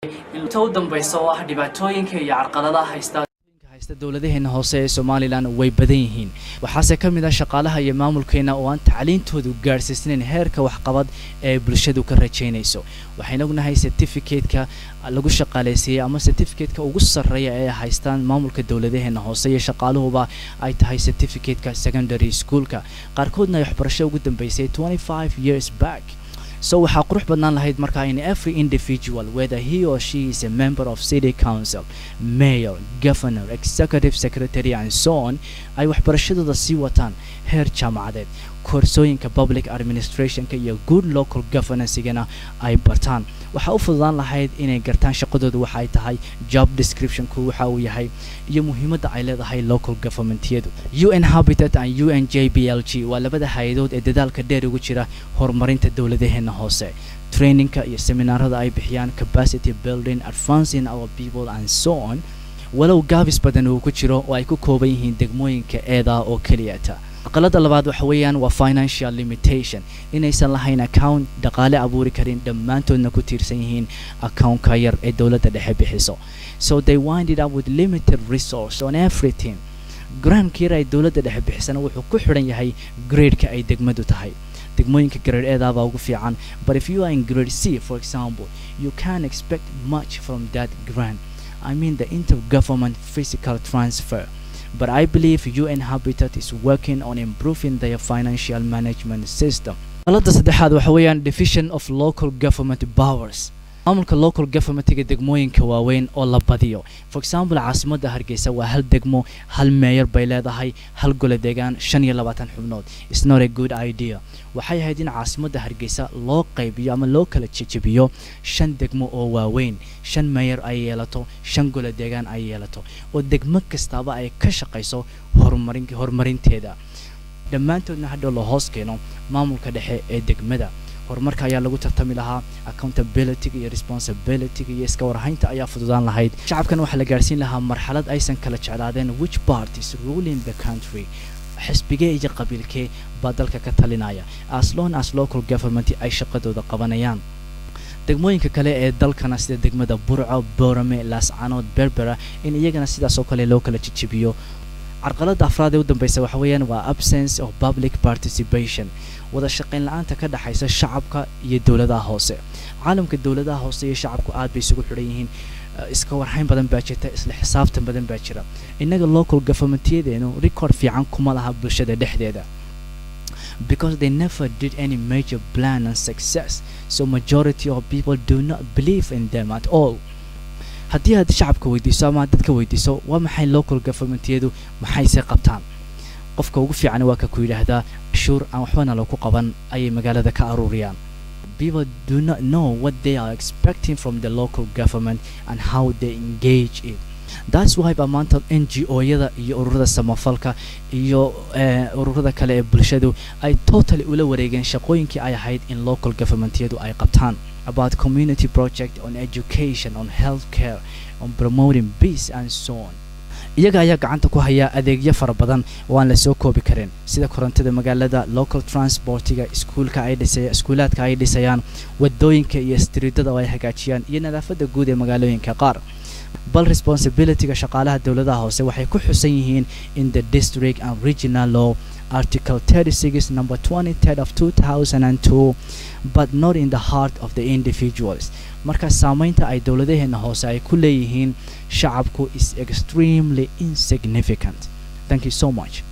inta u dambaysa oo ah dhibaatooyinka iyo carqaladaha haysta dawladaheena hoose ee Somaliland way badan yihiin waxaase ka mid ah shaqaalaha iyo maamulkeena oo aan tacliintoodu gaarsiisnayn heerka waxqabad ee bulshadu ka rajaynayso waxayna ognahay certificate-ka lagu shaqaaleysiiyay ama certificate-ka ugu sarreeya ee haystaan maamulka dawladaheena hoose iyo shaqaaluhuba ay tahay certificate-ka secondary school-ka qaarkoodna ay waxbarasho ugu dambeysay 25 years back. So waxaa qurux badnaan lahayd markaa in every individual, whether he or she is a member of city council, mayor, governor, executive secretary and so on, ay waxbarashadooda sii wataan heer jaamacadeed koorsooyinka public administration-ka iyo good local governance-gana ay bartaan waxaa u fududaan lahayd inay gartaan shaqadooda waxa ay tahay job description-ku waxa uu yahay iyo muhiimadda ay leedahay local government-yadu. UN Habitat and UNJBLG waa labada hay'adood ee dadaalka dheer ugu jira horumarinta dawladaheena hoose training-ka iyo seminaarada ay bixiyaan capacity building, advancing our people and so on walow gaabis badan uu ku jiro oo ay ku kooban yihiin degmooyinka eeda oo keliyata. qalada labaad waxa weeyaan waa financial limitation inaysan lahayn account dhaqaale abuuri karin dhammaantoodna ku tiirsan yihiin account-ka yar ee dawladda dhexe bixiso. So they winded up with limited resource on everything. grant-kii ay dawladda dhexe bixisana wuxuu ku xiran yahay grade-ka ay degmadu tahay. degmooyinka grade A baa ugu fiican, but if you are in grade C for example, you can't expect much from that grant. I mean the intergovernment physical transfer. But I believe UN Habitat is working on improving their financial management system. qalada saddexaad waxa weeyaan division of local government powers. maamulka local government-ga degmooyinka waaweyn oo la badiyo. For example, caasimadda Hargeysa waa hal degmo, hal mayor bay leedahay, hal gole deegaan, 25 xubnood. It's not a good idea. waxay ahayd in caasimadda Hargeysa loo qaybiyo ama loo kala jejebiyo 5 degmo oo waaweyn, 5 mayor ay yeelato, 5 gole deegaan ay yeelato, oo degmo kastaaba ay ka shaqeyso horumarinteeda. dhammaantoodna hadhow loo hoos keeno maamulka dhexe ee degmada. horumarka ayaa lagu tartami lahaa accountability iyo responsibility iyo iska warhaynta ayaa fududaan lahayd shacabkan waxa la gaarsiin lahaa marxalad aysan kala jeclaadeen which parties ruling the country xisbigee iyo qabiilkee baa dalka ka talinaya as long as local government ay shaqadooda qabanayaan. degmooyinka kale ee dalkana sida degmada Burco, Boorame, Laascaanood, Berbera in iyagana sidaas oo kale loo kala jijibiyo. carqaladda afraad ee u dambaysa waxa weeyaan waa absence of public participation wada shaqayn la'aanta ka dhaxaysa shacabka iyo dawladaha hoose. caalamka dawladaha hoose iyo shacabku aad bay isugu xidhan yihiin iska warhayn badan baa jirta isla xisaabtan badan baa jira. innaga local government-yadeenu record fiican kuma laha bulshada dhexdeeda because they never did any major plan and success, so majority of people do not believe in them at all. haddii aad shacabka weydiiso ama dadka weydiiso waa maxay local government-yadu maxayse qabtaan qofka ugu fiican waa ka ku yiraahdaa shuur aan waxbana lagu qaban ayay magaalada ka aruuriyaan. People do not know what they are expecting from the local government and how they engage it. That's why maanta NGO-yada iyo ururada samafalka iyo ururada kale ee bulshadu ay totally ula wareegeen shaqooyinkii ay ahayd in local government-yadu ay qabtaan. About community project on education, on healthcare, on promoting peace and so on. iyaga ayaa gacanta ku haya adeegyo fara badan oo aan la soo koobi karin sida korontada magaalada, local transport-iga, iskuulaadka ay dhisayaan, wadooyinka iyo streetada oo ay hagaajiyaan iyo nadaafadda guud ee magaalooyinka qaar. bal responsibility-ga shaqaalaha dawladaha hoose waxay ku xusan yihiin in the district and regional law Article 36 number 23 of 2002 but not in the heart of the individuals. marka saamaynta ay dawladaheena hoose ay ku leeyihiin shacabku is extremely insignificant. Thank you so much.